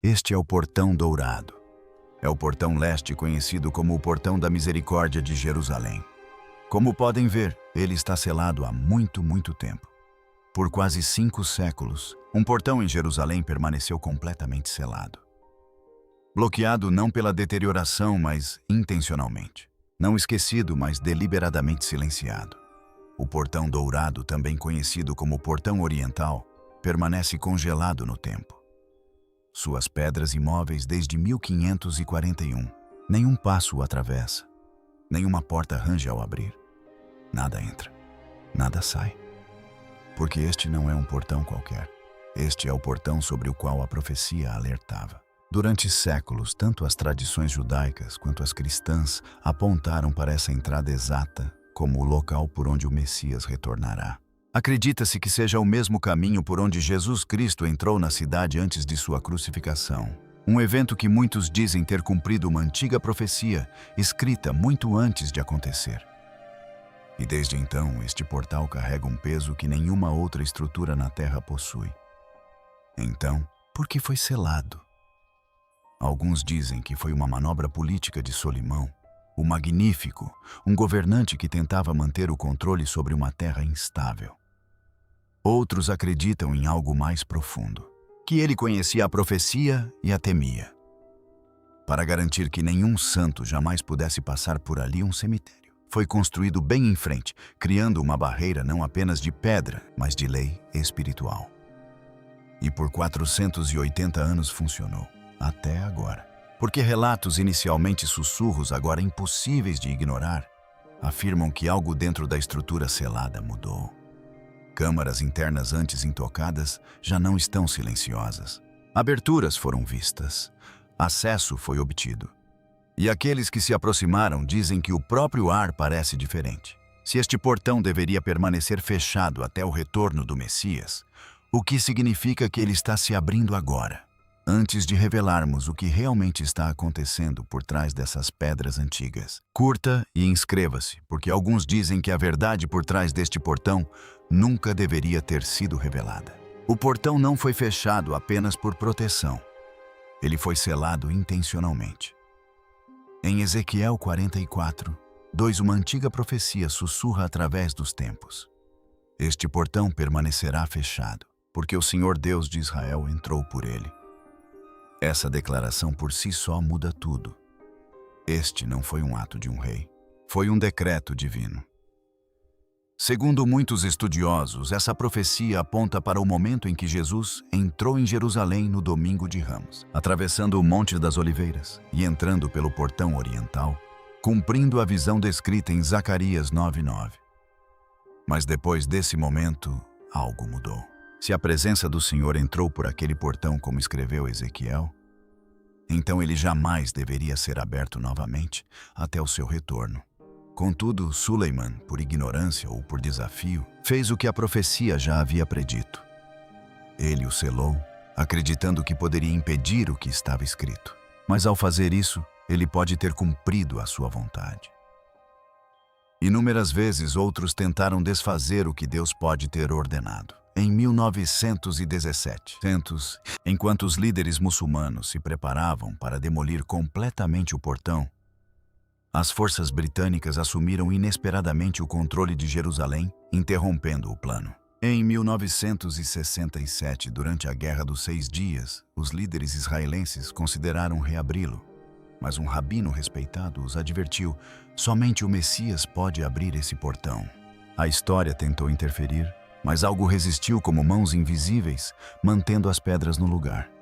Este é o portão dourado. É o portão leste conhecido como o portão da misericórdia de Jerusalém. Como podem ver, ele está selado há muito tempo. Por quase 5 séculos, um portão em Jerusalém permaneceu completamente selado. Bloqueado não pela deterioração, mas intencionalmente. Não esquecido, mas deliberadamente silenciado. O portão dourado, também conhecido como portão oriental, permanece congelado no tempo. Suas pedras imóveis desde 1541. Nenhum passo o atravessa. Nenhuma porta range ao abrir. Nada entra. Nada sai. Porque este não é um portão qualquer. Este é o portão sobre o qual a profecia alertava. Durante séculos, tanto as tradições judaicas quanto as cristãs apontaram para essa entrada exata como o local por onde o Messias retornará. Acredita-se que seja o mesmo caminho por onde Jesus Cristo entrou na cidade antes de sua crucificação. Um evento que muitos dizem ter cumprido uma antiga profecia, escrita muito antes de acontecer. E desde então, este portal carrega um peso que nenhuma outra estrutura na Terra possui. Então, por que foi selado? Alguns dizem que foi uma manobra política de Solimão, o Magnífico, um governante que tentava manter o controle sobre uma terra instável. Outros acreditam em algo mais profundo, que ele conhecia a profecia e a temia. Para garantir que nenhum santo jamais pudesse passar por ali, um cemitério foi construído bem em frente, criando uma barreira não apenas de pedra, mas de lei espiritual. E por 480 anos funcionou, até agora. Porque relatos inicialmente sussurros, agora impossíveis de ignorar, afirmam que algo dentro da estrutura selada mudou. Câmaras internas antes intocadas já não estão silenciosas. Aberturas foram vistas. Acesso foi obtido. E aqueles que se aproximaram dizem que o próprio ar parece diferente. Se este portão deveria permanecer fechado até o retorno do Messias, o que significa que ele está se abrindo agora? Antes de revelarmos o que realmente está acontecendo por trás dessas pedras antigas. Curta e inscreva-se, porque alguns dizem que a verdade por trás deste portão nunca deveria ter sido revelada. O portão não foi fechado apenas por proteção. Ele foi selado intencionalmente. Em Ezequiel 44:2, uma antiga profecia sussurra através dos tempos. Este portão permanecerá fechado, porque o Senhor Deus de Israel entrou por ele. Essa declaração por si só muda tudo. Este não foi um ato de um rei, foi um decreto divino. Segundo muitos estudiosos, essa profecia aponta para o momento em que Jesus entrou em Jerusalém no domingo de Ramos, atravessando o Monte das Oliveiras e entrando pelo portão oriental, cumprindo a visão descrita em Zacarias 9:9. Mas depois desse momento, algo mudou. Se a presença do Senhor entrou por aquele portão como escreveu Ezequiel, então ele jamais deveria ser aberto novamente até o seu retorno. Contudo, Suleiman, por ignorância ou por desafio, fez o que a profecia já havia predito. Ele o selou, acreditando que poderia impedir o que estava escrito. Mas ao fazer isso, ele pode ter cumprido a sua vontade. Inúmeras vezes outros tentaram desfazer o que Deus pode ter ordenado. Em 1917, enquanto os líderes muçulmanos se preparavam para demolir completamente o portão, as forças britânicas assumiram inesperadamente o controle de Jerusalém, interrompendo o plano. Em 1967, durante a Guerra dos 6 Dias, os líderes israelenses consideraram reabri-lo. Mas um rabino respeitado os advertiu: somente o Messias pode abrir esse portão. A história tentou interferir, mas algo resistiu como mãos invisíveis, mantendo as pedras no lugar.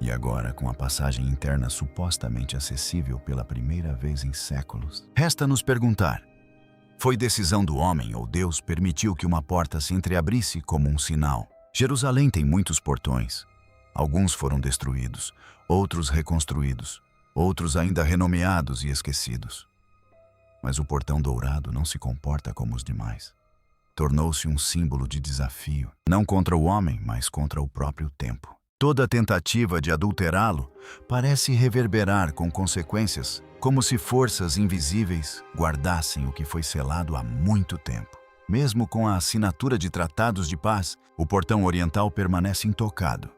E agora, com a passagem interna supostamente acessível pela primeira vez em séculos, resta nos perguntar: foi decisão do homem ou Deus permitiu que uma porta se entreabrisse como um sinal? Jerusalém tem muitos portões. Alguns foram destruídos, outros reconstruídos, outros ainda renomeados e esquecidos. Mas o portão dourado não se comporta como os demais. Tornou-se um símbolo de desafio, não contra o homem, mas contra o próprio tempo. Toda tentativa de adulterá-lo parece reverberar com consequências, como se forças invisíveis guardassem o que foi selado há muito tempo. Mesmo com a assinatura de tratados de paz, o portão oriental permanece intocado.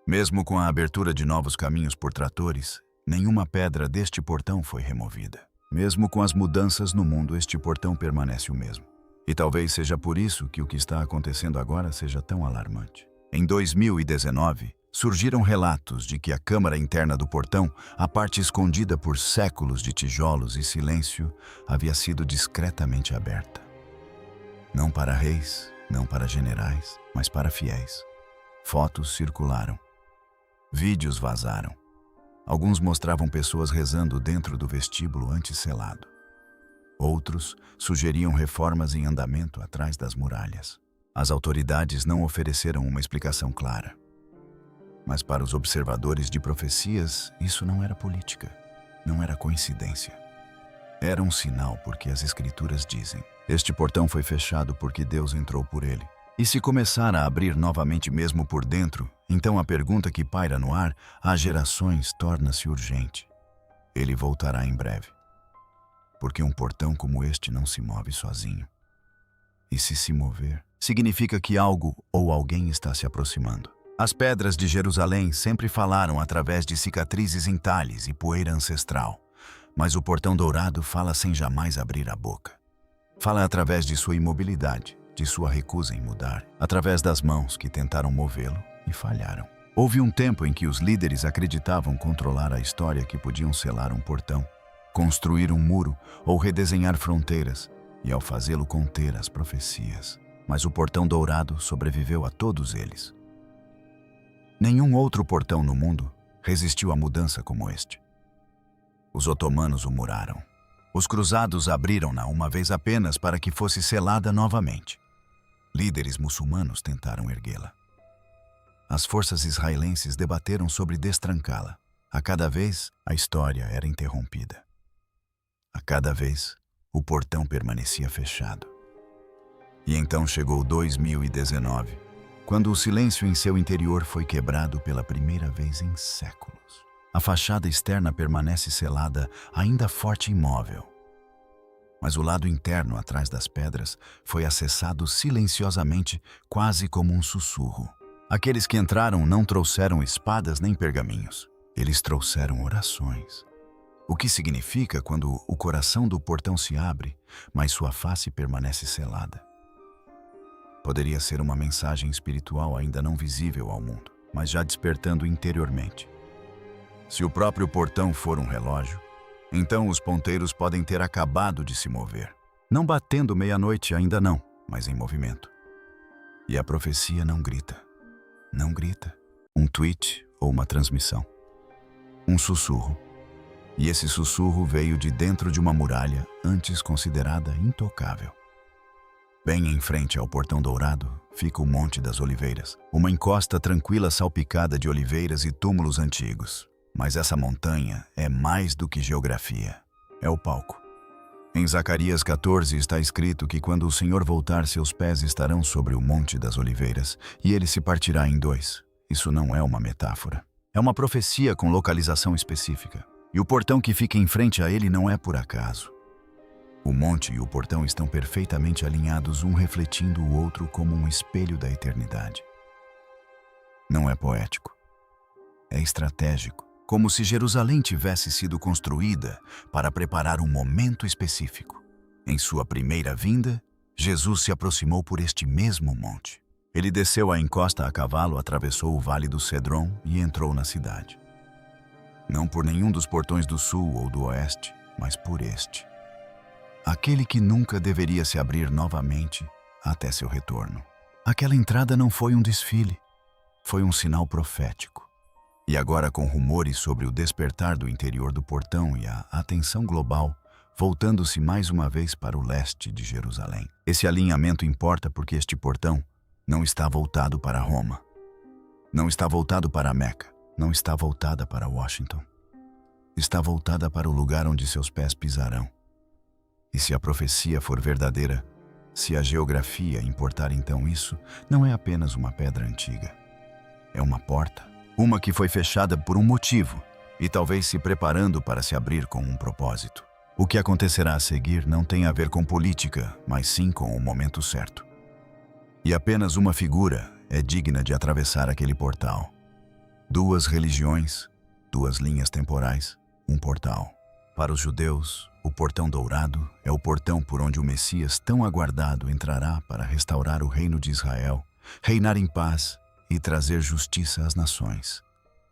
Mesmo com a abertura de novos caminhos por tratores, nenhuma pedra deste portão foi removida. Mesmo com as mudanças no mundo, este portão permanece o mesmo. E talvez seja por isso que o que está acontecendo agora seja tão alarmante. Em 2019, surgiram relatos de que a câmara interna do portão, a parte escondida por séculos de tijolos e silêncio, havia sido discretamente aberta. Não para reis, não para generais, mas para fiéis. Fotos circularam. Vídeos vazaram. Alguns mostravam pessoas rezando dentro do vestíbulo anti-selado. Outros sugeriam reformas em andamento atrás das muralhas. As autoridades não ofereceram uma explicação clara. Mas para os observadores de profecias, isso não era política, não era coincidência. Era um sinal, porque as Escrituras dizem: este portão foi fechado porque Deus entrou por ele. E se começar a abrir novamente mesmo por dentro, então a pergunta que paira no ar há gerações torna-se urgente. Ele voltará em breve. Porque um portão como este não se move sozinho. E se mover, significa que algo ou alguém está se aproximando. As pedras de Jerusalém sempre falaram através de cicatrizes em talhes e poeira ancestral. Mas o portão dourado fala sem jamais abrir a boca. Fala através de sua imobilidade, de sua recusa em mudar, através das mãos que tentaram movê-lo e falharam. Houve um tempo em que os líderes acreditavam controlar a história, que podiam selar um portão, construir um muro ou redesenhar fronteiras, e ao fazê-lo conter as profecias. Mas o portão dourado sobreviveu a todos eles. Nenhum outro portão no mundo resistiu à mudança como este. Os otomanos o muraram. Os cruzados abriram-na uma vez apenas para que fosse selada novamente. Líderes muçulmanos tentaram erguê-la. As forças israelenses debateram sobre destrancá-la. A cada vez, a história era interrompida. A cada vez, o portão permanecia fechado. E então chegou 2019, quando o silêncio em seu interior foi quebrado pela primeira vez em séculos. A fachada externa permanece selada, ainda forte e imóvel. Mas o lado interno, atrás das pedras, foi acessado silenciosamente, quase como um sussurro. Aqueles que entraram não trouxeram espadas nem pergaminhos. Eles trouxeram orações. O que significa quando o coração do portão se abre, mas sua face permanece selada. Poderia ser uma mensagem espiritual ainda não visível ao mundo, mas já despertando interiormente. Se o próprio portão for um relógio, então os ponteiros podem ter acabado de se mover. Não batendo meia-noite ainda não, mas em movimento. E a profecia não grita. Não grita. Um tweet ou uma transmissão. Um sussurro. E esse sussurro veio de dentro de uma muralha antes considerada intocável. Bem em frente ao portão dourado fica o Monte das Oliveiras, uma encosta tranquila salpicada de oliveiras e túmulos antigos. Mas essa montanha é mais do que geografia. É o palco. Em Zacarias 14 está escrito que quando o Senhor voltar, seus pés estarão sobre o Monte das Oliveiras e ele se partirá em dois. Isso não é uma metáfora. É uma profecia com localização específica. E o portão que fica em frente a ele não é por acaso. O monte e o portão estão perfeitamente alinhados, um refletindo o outro como um espelho da eternidade. Não é poético. É estratégico. Como se Jerusalém tivesse sido construída para preparar um momento específico. Em sua primeira vinda, Jesus se aproximou por este mesmo monte. Ele desceu a encosta a cavalo, atravessou o vale do Cedron e entrou na cidade. Não por nenhum dos portões do sul ou do oeste, mas por este. Aquele que nunca deveria se abrir novamente até seu retorno. Aquela entrada não foi um desfile, foi um sinal profético. E agora, com rumores sobre o despertar do interior do portão e a atenção global, voltando-se mais uma vez para o leste de Jerusalém. Esse alinhamento importa porque este portão não está voltado para Roma. Não está voltado para Meca. Não está voltada para Washington. Está voltada para o lugar onde seus pés pisarão. E se a profecia for verdadeira, se a geografia importar, então isso não é apenas uma pedra antiga. É uma porta. Uma que foi fechada por um motivo e talvez se preparando para se abrir com um propósito. O que acontecerá a seguir não tem a ver com política, mas sim com o momento certo. E apenas uma figura é digna de atravessar aquele portal. Duas religiões, duas linhas temporais, um portal. Para os judeus, o portão dourado é o portão por onde o Messias tão aguardado entrará para restaurar o reino de Israel, reinar em paz e trazer justiça às nações.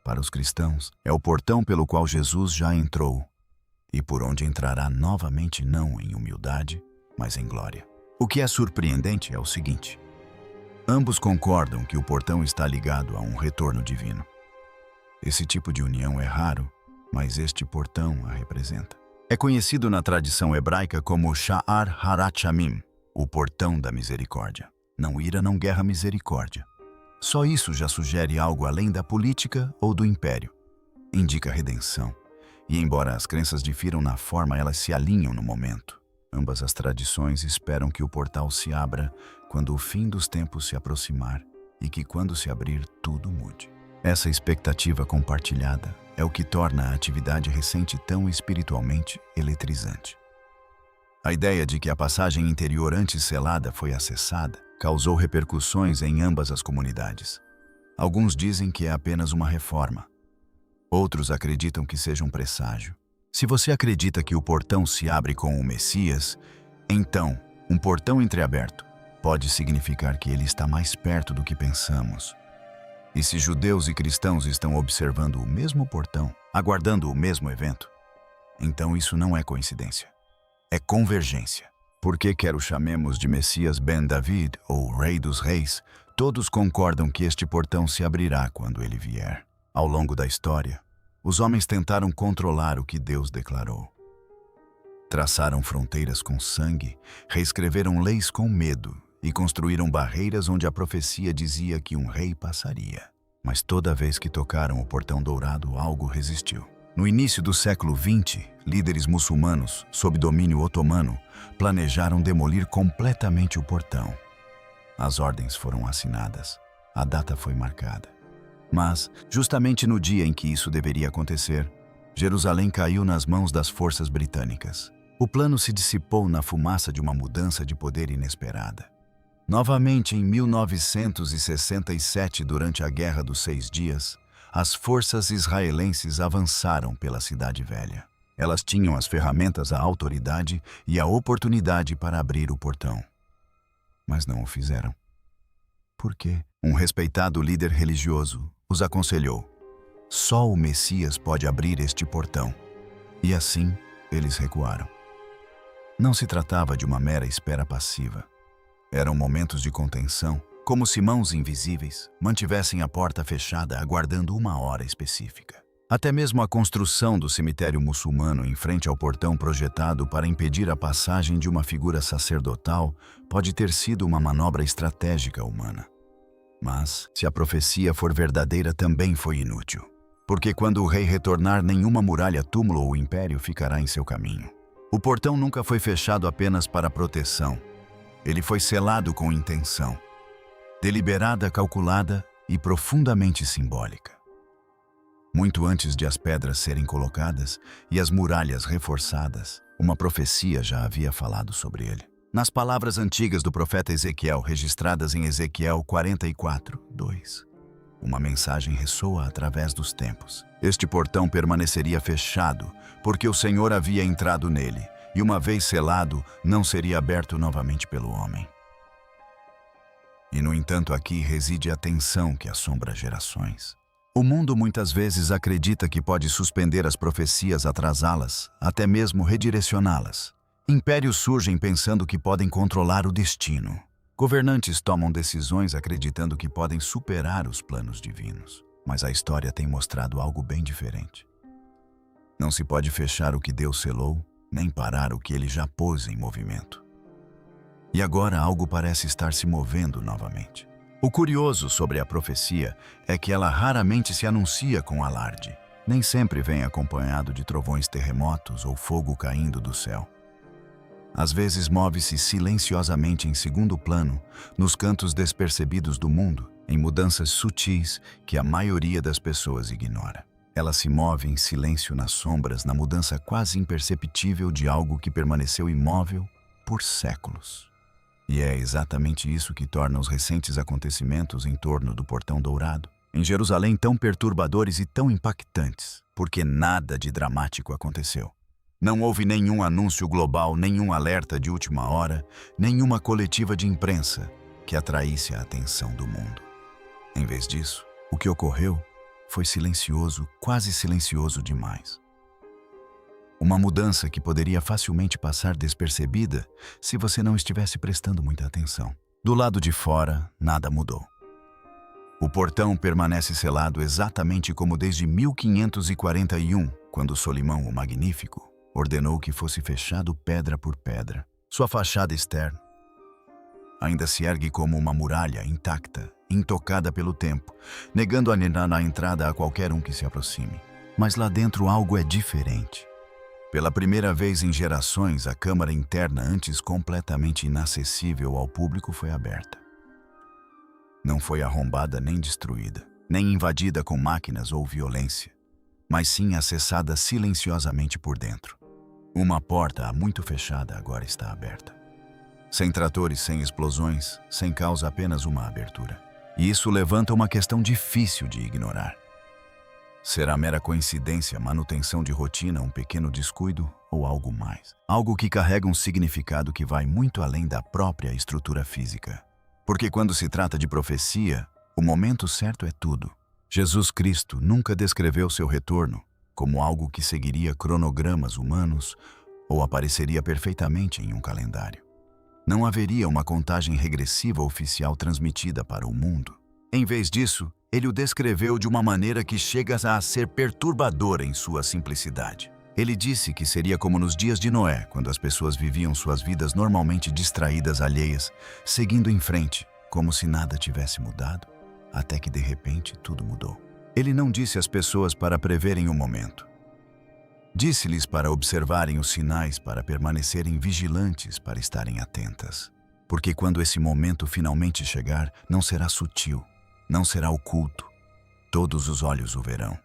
Para os cristãos, é o portão pelo qual Jesus já entrou e por onde entrará novamente não em humildade, mas em glória. O que é surpreendente é o seguinte: ambos concordam que o portão está ligado a um retorno divino. Esse tipo de união é raro, mas este portão a representa. É conhecido na tradição hebraica como Sha'ar Harachamim, o portão da misericórdia. Não ira, não guerra, misericórdia. Só isso já sugere algo além da política ou do império. Indica redenção. E embora as crenças difiram na forma, elas se alinham no momento. Ambas as tradições esperam que o portal se abra quando o fim dos tempos se aproximar e que quando se abrir tudo mude. Essa expectativa compartilhada é o que torna a atividade recente tão espiritualmente eletrizante. A ideia de que a passagem interior antes selada foi acessada causou repercussões em ambas as comunidades. Alguns dizem que é apenas uma reforma. Outros acreditam que seja um presságio. Se você acredita que o portão se abre com o Messias, então um portão entreaberto pode significar que ele está mais perto do que pensamos. E se judeus e cristãos estão observando o mesmo portão, aguardando o mesmo evento, então isso não é coincidência. É convergência. Porque quer o chamemos de Messias Ben David ou Rei dos Reis, todos concordam que este portão se abrirá quando ele vier. Ao longo da história, os homens tentaram controlar o que Deus declarou. Traçaram fronteiras com sangue, reescreveram leis com medo e construíram barreiras onde a profecia dizia que um rei passaria. Mas toda vez que tocaram o portão dourado, algo resistiu. No início do século XX, líderes muçulmanos, sob domínio otomano, planejaram demolir completamente o portão. As ordens foram assinadas. A data foi marcada. Mas, justamente no dia em que isso deveria acontecer, Jerusalém caiu nas mãos das forças britânicas. O plano se dissipou na fumaça de uma mudança de poder inesperada. Novamente, em 1967, durante a Guerra dos 6 Dias, as forças israelenses avançaram pela Cidade Velha. Elas tinham as ferramentas, a autoridade e a oportunidade para abrir o portão. Mas não o fizeram. Por quê? Um respeitado líder religioso os aconselhou: só o Messias pode abrir este portão. E assim, eles recuaram. Não se tratava de uma mera espera passiva. Eram momentos de contenção, como se mãos invisíveis mantivessem a porta fechada aguardando uma hora específica. Até mesmo a construção do cemitério muçulmano em frente ao portão projetado para impedir a passagem de uma figura sacerdotal pode ter sido uma manobra estratégica humana. Mas, se a profecia for verdadeira, também foi inútil. Porque quando o rei retornar, nenhuma muralha, túmulo ou império ficará em seu caminho. O portão nunca foi fechado apenas para proteção. Ele foi selado com intenção, deliberada, calculada e profundamente simbólica. Muito antes de as pedras serem colocadas e as muralhas reforçadas, uma profecia já havia falado sobre ele. Nas palavras antigas do profeta Ezequiel, registradas em Ezequiel 44:2, uma mensagem ressoa através dos tempos. Este portão permaneceria fechado, porque o Senhor havia entrado nele, e uma vez selado, não seria aberto novamente pelo homem. E, no entanto, aqui reside a tensão que assombra gerações. O mundo muitas vezes acredita que pode suspender as profecias, atrasá-las, até mesmo redirecioná-las. Impérios surgem pensando que podem controlar o destino. Governantes tomam decisões acreditando que podem superar os planos divinos. Mas a história tem mostrado algo bem diferente. Não se pode fechar o que Deus selou, nem parar o que ele já pôs em movimento. E agora algo parece estar se movendo novamente. O curioso sobre a profecia é que ela raramente se anuncia com alarde. Nem sempre vem acompanhado de trovões, terremotos ou fogo caindo do céu. Às vezes move-se silenciosamente em segundo plano, nos cantos despercebidos do mundo, em mudanças sutis que a maioria das pessoas ignora. Ela se move em silêncio nas sombras, na mudança quase imperceptível de algo que permaneceu imóvel por séculos. E é exatamente isso que torna os recentes acontecimentos em torno do Portão Dourado Em Jerusalém, tão perturbadores e tão impactantes, porque nada de dramático aconteceu. Não houve nenhum anúncio global, nenhum alerta de última hora, nenhuma coletiva de imprensa que atraísse a atenção do mundo. Em vez disso, o que ocorreu foi silencioso, quase silencioso demais. Uma mudança que poderia facilmente passar despercebida se você não estivesse prestando muita atenção. Do lado de fora, nada mudou. O portão permanece selado exatamente como desde 1541, quando Solimão o Magnífico ordenou que fosse fechado pedra por pedra. Sua fachada externa ainda se ergue como uma muralha intacta, intocada pelo tempo, negando a entrada a qualquer um que se aproxime. Mas lá dentro algo é diferente. Pela primeira vez em gerações, a câmara interna, antes completamente inacessível ao público, foi aberta. Não foi arrombada nem destruída, nem invadida com máquinas ou violência, mas sim acessada silenciosamente por dentro. Uma porta há muito fechada agora está aberta. Sem tratores, sem explosões, sem causa, apenas uma abertura. E isso levanta uma questão difícil de ignorar. Será mera coincidência, manutenção de rotina, um pequeno descuido ou algo mais? Algo que carrega um significado que vai muito além da própria estrutura física. Porque quando se trata de profecia, o momento certo é tudo. Jesus Cristo nunca descreveu seu retorno como algo que seguiria cronogramas humanos ou apareceria perfeitamente em um calendário. Não haveria uma contagem regressiva oficial transmitida para o mundo. Em vez disso, ele o descreveu de uma maneira que chega a ser perturbadora em sua simplicidade. Ele disse que seria como nos dias de Noé, quando as pessoas viviam suas vidas normalmente distraídas, alheias, seguindo em frente, como se nada tivesse mudado, até que de repente tudo mudou. Ele não disse às pessoas para preverem o momento. Disse-lhes para observarem os sinais, para permanecerem vigilantes, para estarem atentas. Porque quando esse momento finalmente chegar, não será sutil, não será oculto. Todos os olhos o verão.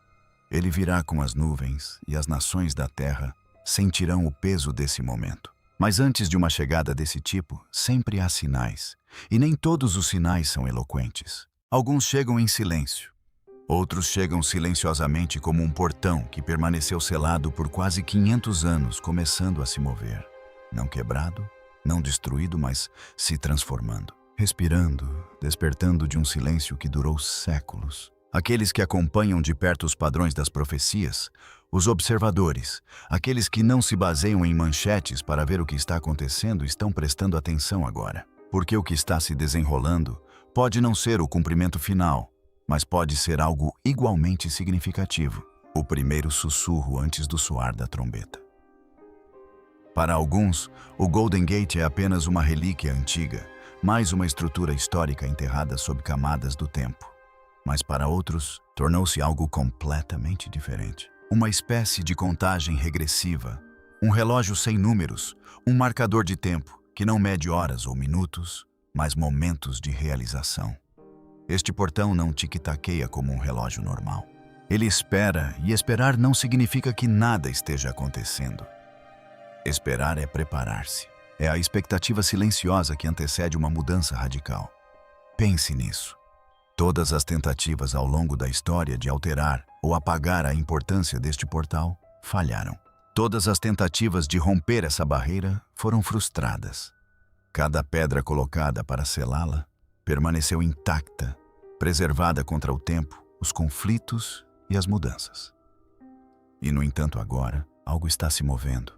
Ele virá com as nuvens e as nações da terra sentirão o peso desse momento. Mas antes de uma chegada desse tipo, sempre há sinais. E nem todos os sinais são eloquentes. Alguns chegam em silêncio. Outros chegam silenciosamente como um portão que permaneceu selado por quase 500 anos, começando a se mover. Não quebrado, não destruído, mas se transformando. Respirando, despertando de um silêncio que durou séculos. Aqueles que acompanham de perto os padrões das profecias, os observadores, aqueles que não se baseiam em manchetes para ver o que está acontecendo, estão prestando atenção agora. Porque o que está se desenrolando pode não ser o cumprimento final, mas pode ser algo igualmente significativo, o primeiro sussurro antes do soar da trombeta. Para alguns, o Golden Gate é apenas uma relíquia antiga, mais uma estrutura histórica enterrada sob camadas do tempo. Mas para outros, tornou-se algo completamente diferente. Uma espécie de contagem regressiva, um relógio sem números, um marcador de tempo que não mede horas ou minutos, mas momentos de realização. Este portão não tic-taqueia como um relógio normal. Ele espera, e esperar não significa que nada esteja acontecendo. Esperar é preparar-se. É a expectativa silenciosa que antecede uma mudança radical. Pense nisso. Todas as tentativas ao longo da história de alterar ou apagar a importância deste portal falharam. Todas as tentativas de romper essa barreira foram frustradas. Cada pedra colocada para selá-la permaneceu intacta, preservada contra o tempo, os conflitos e as mudanças. E, no entanto, agora, algo está se movendo.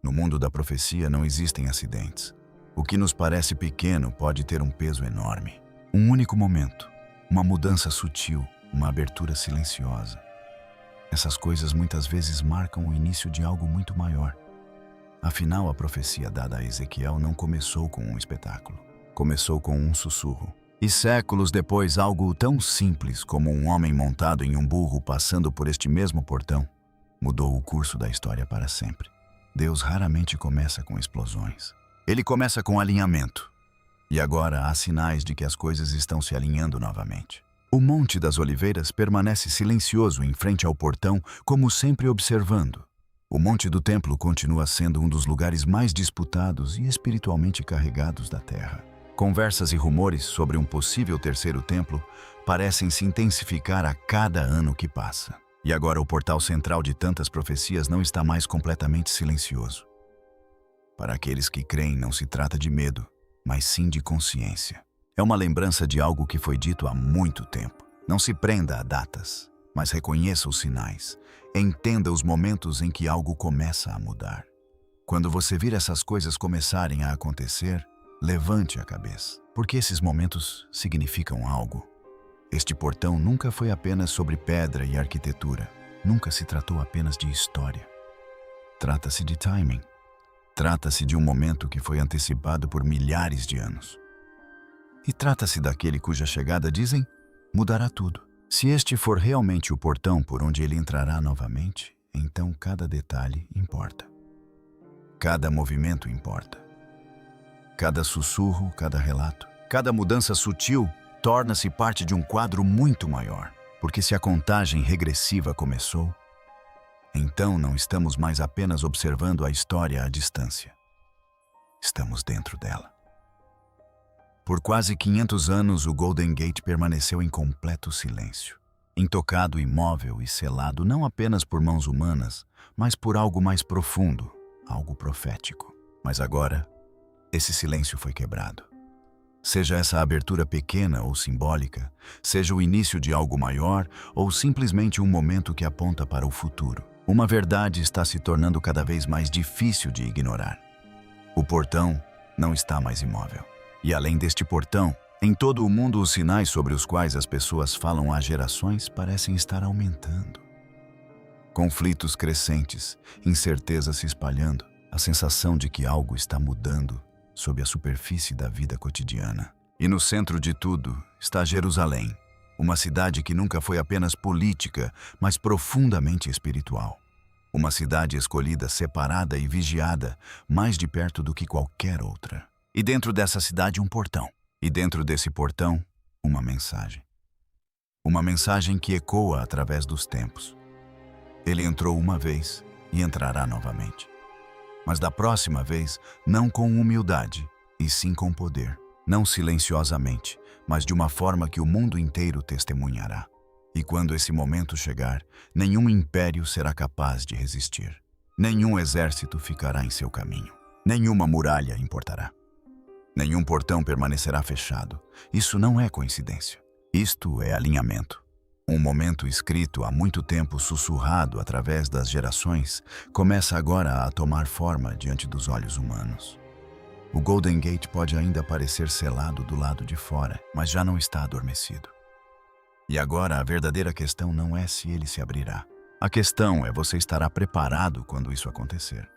No mundo da profecia não existem acidentes. O que nos parece pequeno pode ter um peso enorme. Um único momento, uma mudança sutil, uma abertura silenciosa. Essas coisas muitas vezes marcam o início de algo muito maior. Afinal, a profecia dada a Ezequiel não começou com um espetáculo. Começou com um sussurro. E séculos depois, algo tão simples como um homem montado em um burro passando por este mesmo portão mudou o curso da história para sempre. Deus raramente começa com explosões. Ele começa com alinhamento. E agora há sinais de que as coisas estão se alinhando novamente. O Monte das Oliveiras permanece silencioso em frente ao portão, como sempre observando. O Monte do Templo continua sendo um dos lugares mais disputados e espiritualmente carregados da Terra. Conversas e rumores sobre um possível terceiro templo parecem se intensificar a cada ano que passa. E agora o portal central de tantas profecias não está mais completamente silencioso. Para aqueles que creem, não se trata de medo, mas sim de consciência. É uma lembrança de algo que foi dito há muito tempo. Não se prenda a datas, mas reconheça os sinais. Entenda os momentos em que algo começa a mudar. Quando você vir essas coisas começarem a acontecer, levante a cabeça, porque esses momentos significam algo. Este portão nunca foi apenas sobre pedra e arquitetura. Nunca se tratou apenas de história. Trata-se de timing. Trata-se de um momento que foi antecipado por milhares de anos. E trata-se daquele cuja chegada, dizem, mudará tudo. Se este for realmente o portão por onde ele entrará novamente, então cada detalhe importa. Cada movimento importa. Cada sussurro, cada relato, cada mudança sutil torna-se parte de um quadro muito maior. Porque se a contagem regressiva começou, então não estamos mais apenas observando a história à distância. Estamos dentro dela. Por quase 500 anos, o Golden Gate permaneceu em completo silêncio. Intocado, imóvel e selado não apenas por mãos humanas, mas por algo mais profundo, algo profético. Mas agora, esse silêncio foi quebrado. Seja essa abertura pequena ou simbólica, seja o início de algo maior ou simplesmente um momento que aponta para o futuro, uma verdade está se tornando cada vez mais difícil de ignorar. O portão não está mais imóvel. E além deste portão, em todo o mundo os sinais sobre os quais as pessoas falam há gerações parecem estar aumentando. Conflitos crescentes, incerteza se espalhando, a sensação de que algo está mudando sob a superfície da vida cotidiana. E no centro de tudo está Jerusalém, uma cidade que nunca foi apenas política, mas profundamente espiritual. Uma cidade escolhida, separada e vigiada, mais de perto do que qualquer outra. E dentro dessa cidade um portão. E dentro desse portão, uma mensagem. Uma mensagem que ecoa através dos tempos. Ele entrou uma vez e entrará novamente. Mas da próxima vez, não com humildade, e sim com poder. Não silenciosamente, mas de uma forma que o mundo inteiro testemunhará. E quando esse momento chegar, nenhum império será capaz de resistir. Nenhum exército ficará em seu caminho. Nenhuma muralha importará. Nenhum portão permanecerá fechado. Isso não é coincidência. Isto é alinhamento. Um momento escrito há muito tempo, sussurrado através das gerações, começa agora a tomar forma diante dos olhos humanos. O Golden Gate pode ainda parecer selado do lado de fora, mas já não está adormecido. E agora a verdadeira questão não é se ele se abrirá. A questão é: você estará preparado quando isso acontecer.